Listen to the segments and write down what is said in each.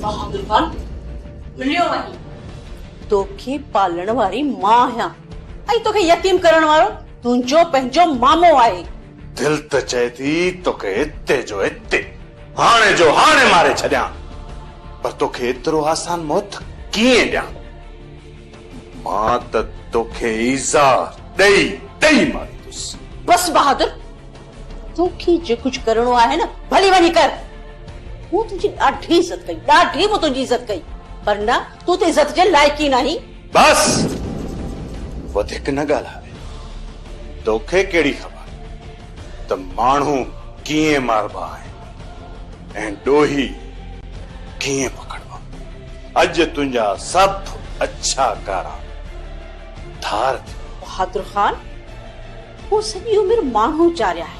बहादुर खान मिलियो वही तोखे पालण वारी मां आहियां ऐं तोखे यतीम करण वारो तुंहिंजो पंहिंजो मामो आहे। दिल त चए थी तोखे हिते जो हिते हाणे जो हाणे मारे छॾियां, पर तोखे एतिरो आसान मौत कीअं ॾियां? मां त तोखे ईज़ा ॾेई ॾेई मारींदुसि। बस बहादुर, तोखे जो कुछ करणो आहे न भली वञी कर। मूं तुंहिंजी ॾाढी इज़त कई, ॾाढी मूं तुंहिंजी इज़त कई, पर न तूं त इज़त जे लाइक़ ई नहीं। बस वधीक न ॻाल्हाए। तोखे कहिड़ी ख़बर त माण्हू कीअं मारबा आहिनि ऐं ॾोही कीअं पकड़बा। अॼु तुंहिंजा सभु अच्छा कारा धार थी। बहादुर खान, वो सॼी उमिरि माण्हू चारिया है,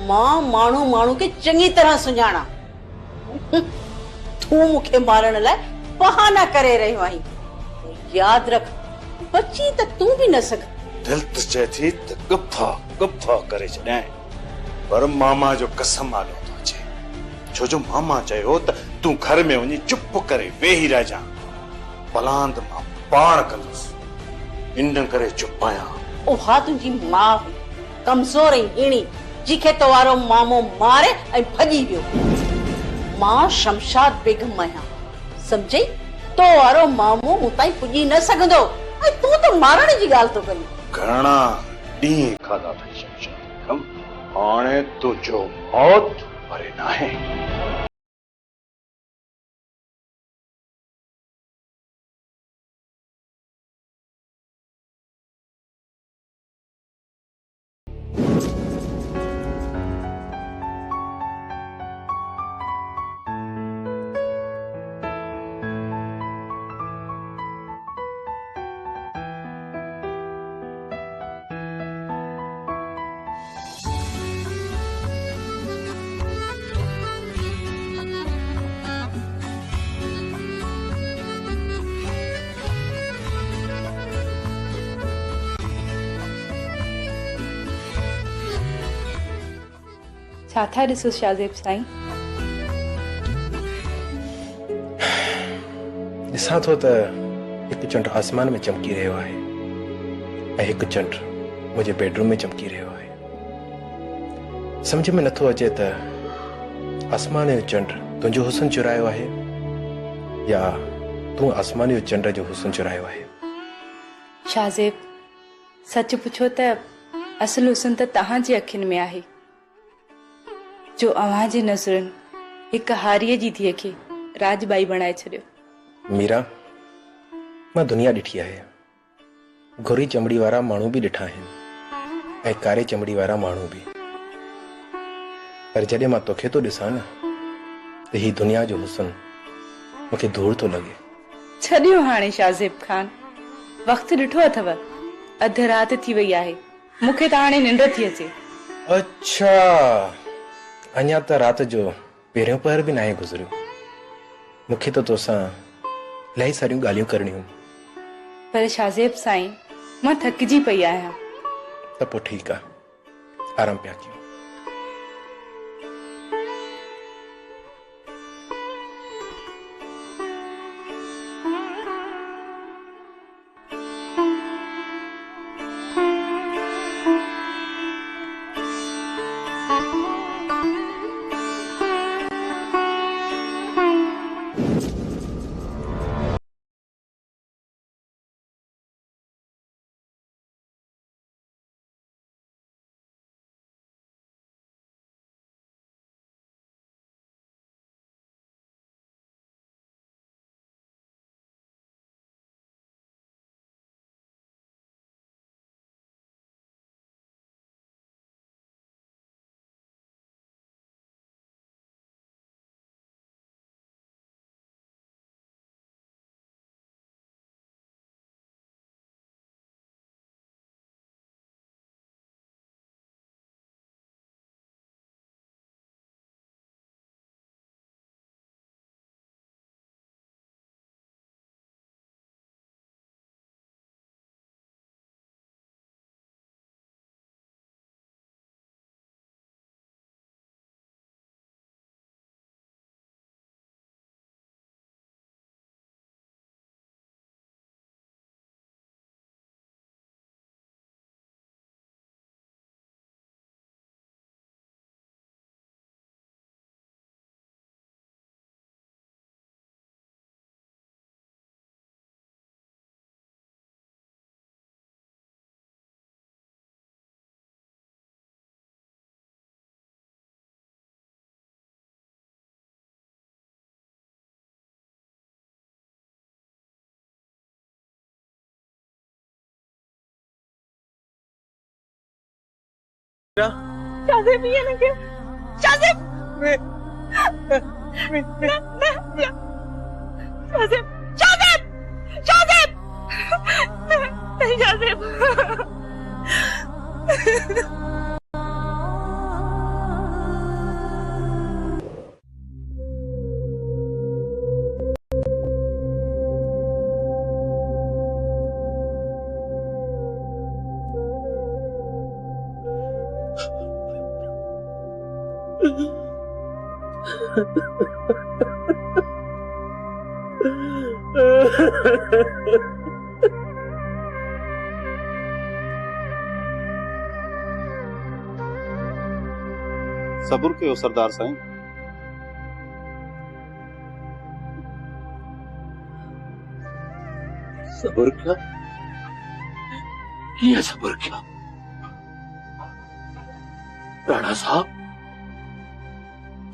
मां माण्हू माण्हू खे चङी तरह सुञाणा। तूं मूंखे मारण लाइ बहाना करे रहियो आहीं। यादि रख, बची त तूं बि न सघ। दिल त चए थी त गुफ़ा गुफ़ा करे छॾियां, पर मामा जो कसम आलो थो अचे। छो जो मामा चयो त तूं घर में वञी चुप करे वेही रहिजां, पलांद मां पाण कंदुसि। इन करे चुप आहियां। उहा तुंहिंजी मां हुई, कमज़ोर ऐं हीणी, जिखे तो वारो मामो मारे ऐं भॼी वियो। मां शमशाद बेगम आहियां, सम्झई? तो वारो मामो मूं ताईं पुॼी न सघंदो ऐं तूं त मारण जी ॻाल्हि थो करीं। घणा ॾींहं खाधा अथई शमशाद बेगम, हाणे तुंहिंजो मौत परे नाहे। छा था ॾिसो शाहज़ेब साईं? ॾिसां थो त हिकु चंड आसमान में चमकी रहियो आहे ऐं हिकु चंड मुंहिंजे बेडरूम में चमकी रहियो आहे। सम्झ में नथो अचे त आसमान जो चंड तुंहिंजो हुस्न चुरायो आहे या तूं आसमान जो चंड जो हुस्न चुरायो आहे। शाहज़ेब, सच पुछो त असुल हुस्न त तव्हांजी अखियुनि में आहे, जो अव्हां जी नज़रुनि हिकु हारीअ जी धीअ खे राजबाई बणाए छॾियो। मीरा, मां दुनिया ॾिठी आहे, घुरी चमड़ी वारा माण्हू बि ॾिठा आहिनि ऐं कारे चमड़ी वारा माण्हू बि, पर जॾहिं मां तोखे थो ॾिसां न त ही दुनिया जो हुस्न मूंखे धूड़ थो लॻे। छॾियो हाणे शाहज़ेब खान, वक़्तु ॾिठो अथव, अधु राति थी वई आहे, मूंखे त हाणे निंड थी अचे। अच्छा, अञा त राति जो पहिरियों पहर बि नाहे गुज़रियो। मूंखे त तोसां इलाही सारियूं ॻाल्हियूं करणियूं। पर शाहज़ेब साईं, मां थकिजी पई आहियां। त पोइ ठीकु आहे, आराम पिया कयूं। शाज़ेब ये लगे शाज़ेब शाज़ेब शाज़ेब शाज़ेब नहीं शाज़ेब सब्र कयो सरदार साईं। सब्र क्या? कीअं सब्र क्या? राणा साहब,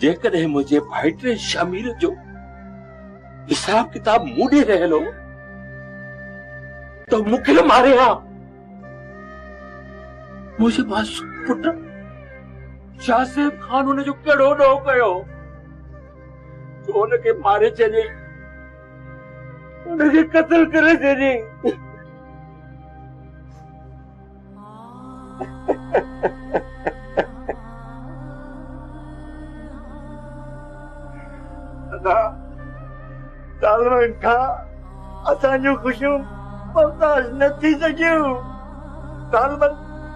जेकॾहिं मुंहिंजे भाइटे शमीर जो हिसाब किताब मूॾे रहियलो तो मूंखे मारे हा। मुंहिंजे मासूम पुट शाहज़ेब खान हुन जो कहिड़ो ॾोह कयो जो हुनखे मारे छॾे, हुनखे क़त्ल करे छॾे। सालनि खां असांजूं ख़ुशियूं बर्दाश्त न थी सघियूं। सालनि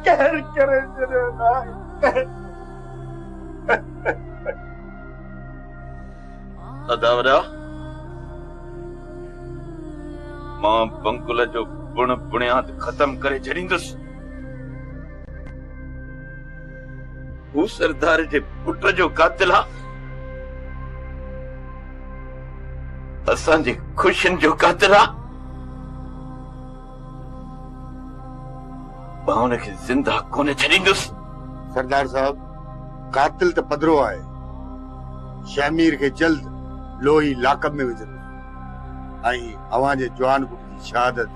कहर करे छॾियो। अदावरा मां बंकुल जो बुण बुनियाद खत्म करे छॾींदुसि। हू सरदार जे पुट जो कातिल आहे, असांजी ख़ुशियुनि जो कातिल आहे। मां हुनखे ज़िंदा कोन छॾींदुसि। सरदार साहब, कातिल त पधरो आहे। शमीर खे जल्द लोही लाकब में विझंदो ऐं अवां जे जवान पुट जी शहादत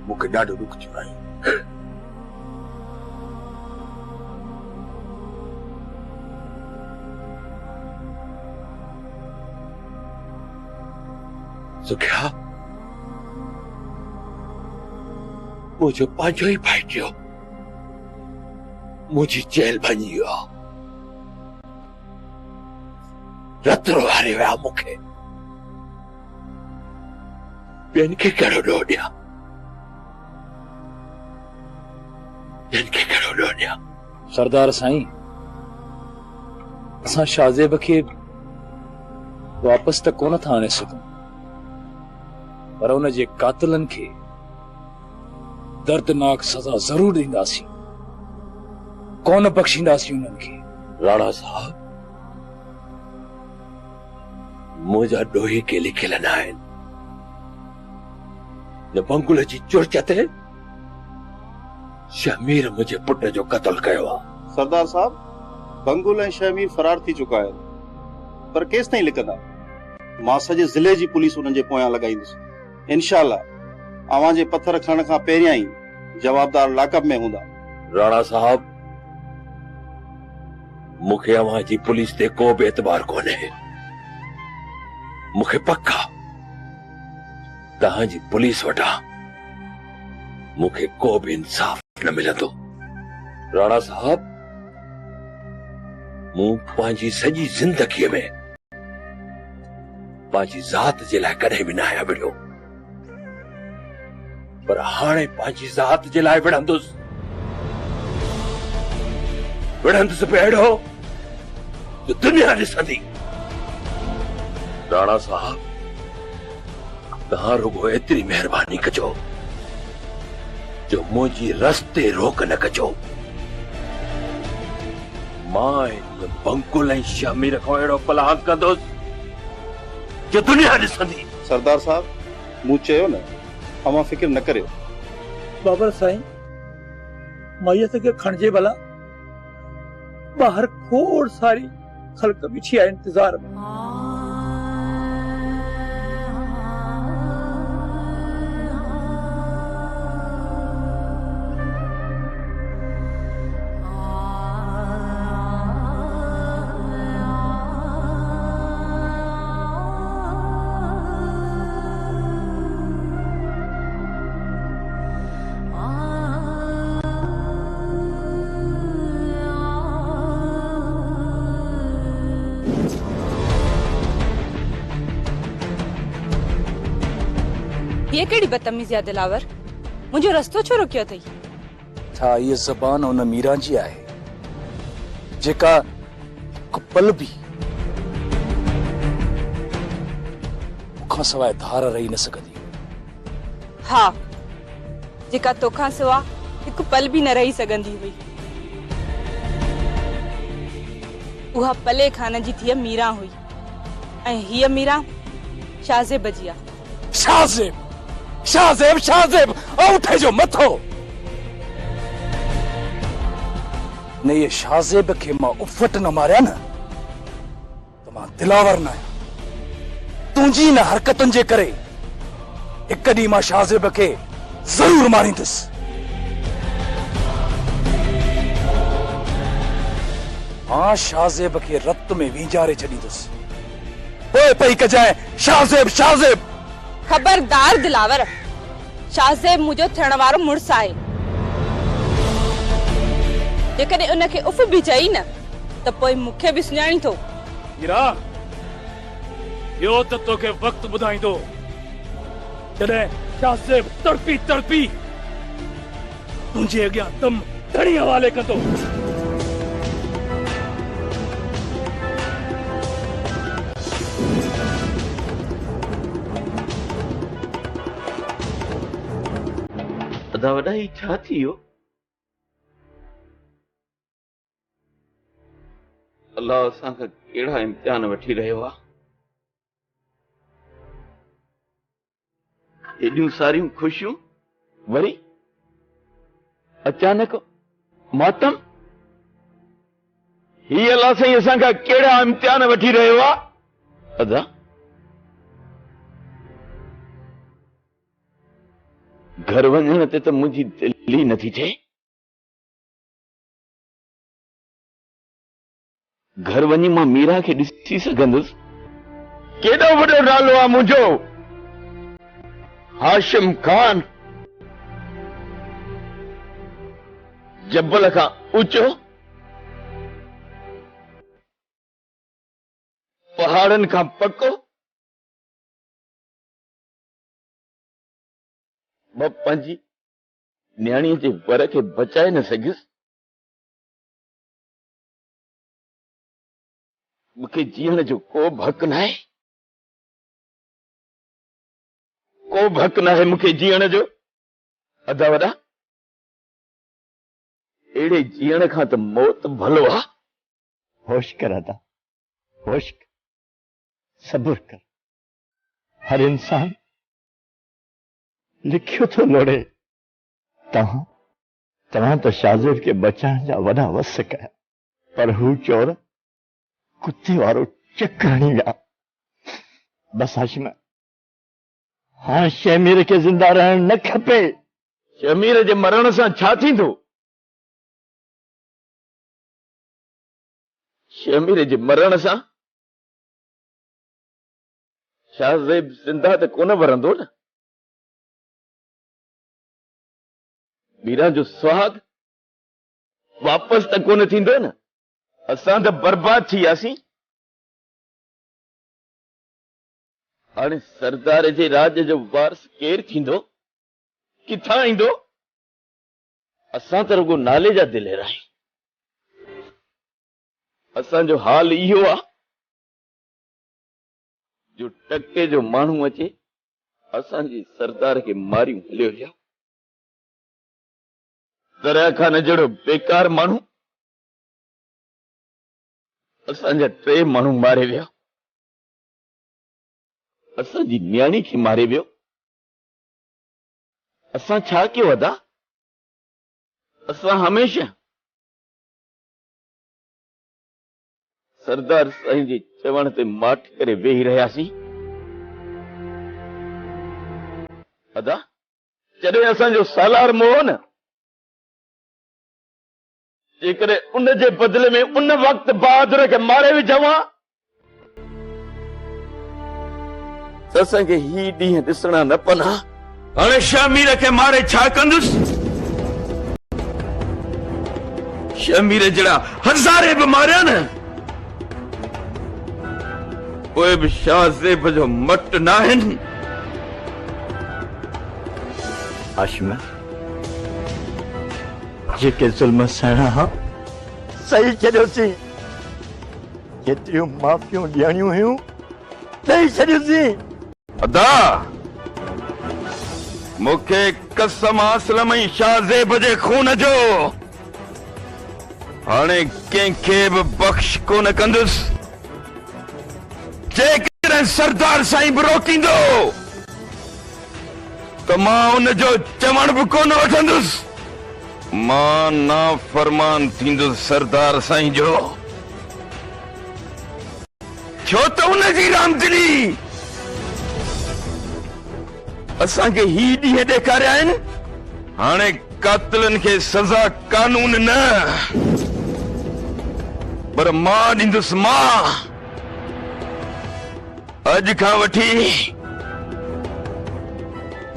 मूंखे ॾाढो ॾुख थियो आहे। सुखिया, मुंहिंजो पंहिंजो ई भाइटियो मुंहिंजी जेल भञी वियो, रतरो हारे विया मूंखे। ॿियनि खे कहिड़ो ॾोह ॾियां, ॿियनि खे कहिड़ो ॾोह ॾियां? सरदार साईं, असां शाहज़ेब खे वापसि त कोन था आणे सघूं, पर उन जे कातिलनि खे दर्दनाक सज़ा ज़रूर ॾींदासीं, कोन बख़्शींदासीं उन्हनि खे। राणा साहब, मुंहिंजा ॾोही के लिखियल न आहिनि। न बंकुल जी चुर्च ते शमीर मुंहिंजे पुट जो क़त्ल कयो आहे। सरदार साहब, बंकुल ऐं शमीर फरार थी चुका आहिनि, पर केस ताईं लिखंदा? मां सॼे ज़िले जी पुलिस उन्हनि जे पोयां लॻाईंदुसि। इंशाअल्लाह अवां जे पत्थर खणण खां पहिरियां ई जवाबदार लाकअप में हूंदा। राणा साहब, मूंखे अवां जी पुलिस ते को बि एतबार कोन्हे। मूंखे पक्का तव्हांजी पुलिस वटां मूंखे को बि इंसाफ न मिलंदो। राणा साहब, मूं पंहिंजी सॼी ज़िंदगीअ में पंहिंजी ज़ात जे लाइ कॾहिं बि न आहियां विढ़ियो, पर हाणे पंहिंजी ज़ात जे लाइ विढ़ंदुसि। विढ़ंदुसि पे अहिड़ो जो दुनिया ॾिसंदी। राणा साहब, तव्हां रुगो एतिरी महिरबानी कजो जो मुंहिंजी रस्ते रोक न कजो। मां बंकुल ऐं शमीर खां अहिड़ो पलाह कंदुसि जो दुनिया ॾिसंदी। सरदार साहब, मूं चयो न, अवां फिक्र न करियो। बाबर साईं, मैयत खे खणिजे भला, ॿाहिरि खोड़ सारी ख़ल्क बीठी आहे इंतज़ार में। ये केड़ी बदतमीजी आ दिलावर? मुझे रस्तो छो रोकियो थई? था ये ज़बान उन मीरा जी आहे जेका हिकु पल भी मुखां सवाइ धार रही न सकंदी। हाँ, जेका तोखां सिवा हिकु पल भी न रही सघंदी हुई। उहा पले खान जी थी मीरा हुई ऐं हीअ मीरा शाहज़ेब जी आहे। शाहज़ेब शाहज़ेब शाहज़ेब औठे जो मथो ने ये शाहज़ेब के मां उफट न मारिया न तो मां दिलावर न आहियां। तुंहिंजी न हरकतुनि जे करे हिकु ॾींहुं मां शाहज़ेब के जरूर मारींदुसि। मां शाहज़ेब के रत में वींजारे छॾींदुसि। पोइ पई कजाए शाहज़ेब शाहज़ेब। खबरदार दिलावर, शाहज़ेब मुझो थियण वारो मुड़स आहे। जेकॾहिं उनखे उफ भी चई न त पोइ मूंखे भी सुञाणी थो। मीरा, यो त तोखे वक्त ॿुधाईंदो जॾहिं शाहज़ेब तड़पी तड़पी तुंहिंजे अॻियां दम धणी हवाले कंदो। अदा वॾा ही छा थी वियो? अल्लाह असांखां कहिड़ा इम्तिहान वठी रहियो आहे? एॾियूं सारियूं ख़ुशियूं वरी अचानक मातम। ही अल्लाह साईं असांखां कहिड़ा इम्तिहान वठी रहियो आहे? अदा घर वञण ते त मुंहिंजी दिलि ई नथी थिए। घर वञी मां मीरा खे ॾिसी सघंदुसि? केॾो वॾो नालो आहे मुंहिंजो, हाशिम खान, जबल खां ऊचो, पहाड़नि खां पको, मां पंहिंजी न्याणीअ जे वर खे बचाए न सघियुसि। मूंखे जीअण जो को बि हक़ नाहे, को बि हक़ नाहे मूंखे जीअण जो। अदा वॾा, अहिड़े जीअण खां त मौत भलो आहे। होश कर अदा, होश कर, सब्र कर। हर इंसान लिखियो थो लोड़े। तव्हां त शाहज़ेब खे बचाइण जा वॾा वस कया, पर हू चोर कुत्ते वारो चक हणी विया। बस हाशिम, हाँ शमीर के जिंदा रहण न खपे। शमीर जे मरण सां छा थींदो? शमीर जे मरण सां शाहज़ेब जिंदा त कोन वरंदो न। मीरा जो सुहाग वापस त कोन थींदो न। असां त बर्बाद थी वियासीं। हाणे सरदार जे राज जो वारस केरु थींदो, किथां ईंदो? असां त रुगो नाले जा दिलेर आहियूं। असांजो हाल इहो आहे जो टके जो माण्हू अचे असांजे सरदार खे मारियूं हलियो विया। दरिया खान जहिड़ो बेकार माण्हू असांजा 3 माण्हू मारे विया। असांजी न्याणी खे मारे वियो। असां छा कयो अदा? असां हमेशा सरदार साईं जे चवण ते माठ करे वेही रहियासीं। अदा जॾहिं असांजो सालार मोह न, जेकॾहिं उन जे बदिले में उन वक़्त बहादुर खे मारे विझां त असांखे ही ॾींहं ॾिसणा न पना। हाणे शमीर खे मारे छा कंदुसि? शमीर जहिड़ा हज़ारे बि मारिया न, पोइ बि शाहज़ेब जो मट न आहिनि। हाशिम जेके ज़ुल्म सहणा हा सही छॾियोसीं जेतिरियूं माफ़ियूं ॾियणियूं हुयूं ॾेई छॾियोसीं अदा मूंखे कसम असलम ऐं शाहज़ेब जे खून जो हाणे कंहिंखे बि बख़्श कोन कंदुसि जेकॾहिं सरदार साईं बि रोकींदो त मां उन जो चवण बि कोन वठंदुसि मां नाफ़रमान थींदुसि सरदार साईं जो छो त उनजी रामदिली असांखे ही ॾींहं ॾेखारिया आहिनि हाणे कातिलनि खे सज़ा कानून न पर मां ॾींदुसि मां अॼु खां वठी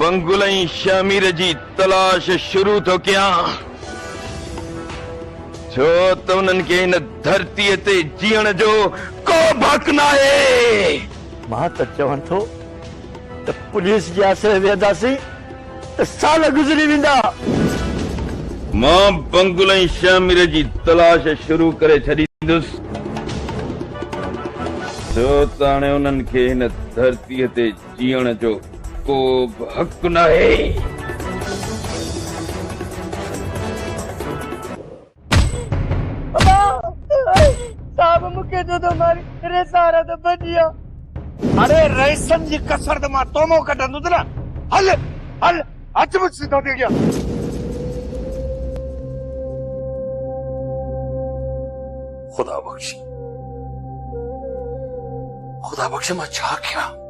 पंगुल ऐं शामिर जी तलाश शुरू थो कयां छो त उन्हनि खे हिन धरतीअ ते जीअण जो को हक़ न आहे मां त चवां थो त पुलिस जे आसिरे वेंदासीं त साल गुज़री वेंदा मां पंगुल ऐं शामिर जी तलाश शुरू करे छॾींदुसि छो त हाणे उन्हनि खे हिन धरतीअ ते जीअण जो को बि हक़ न आहे साहब मूंखे तो मारी रे सारा तो बचिया अरे रईसन जी कसर त मां तोमो कढंदुसि न हल हल अच मुझ सीधो थी गया खुदा बख्शे मां छा कयां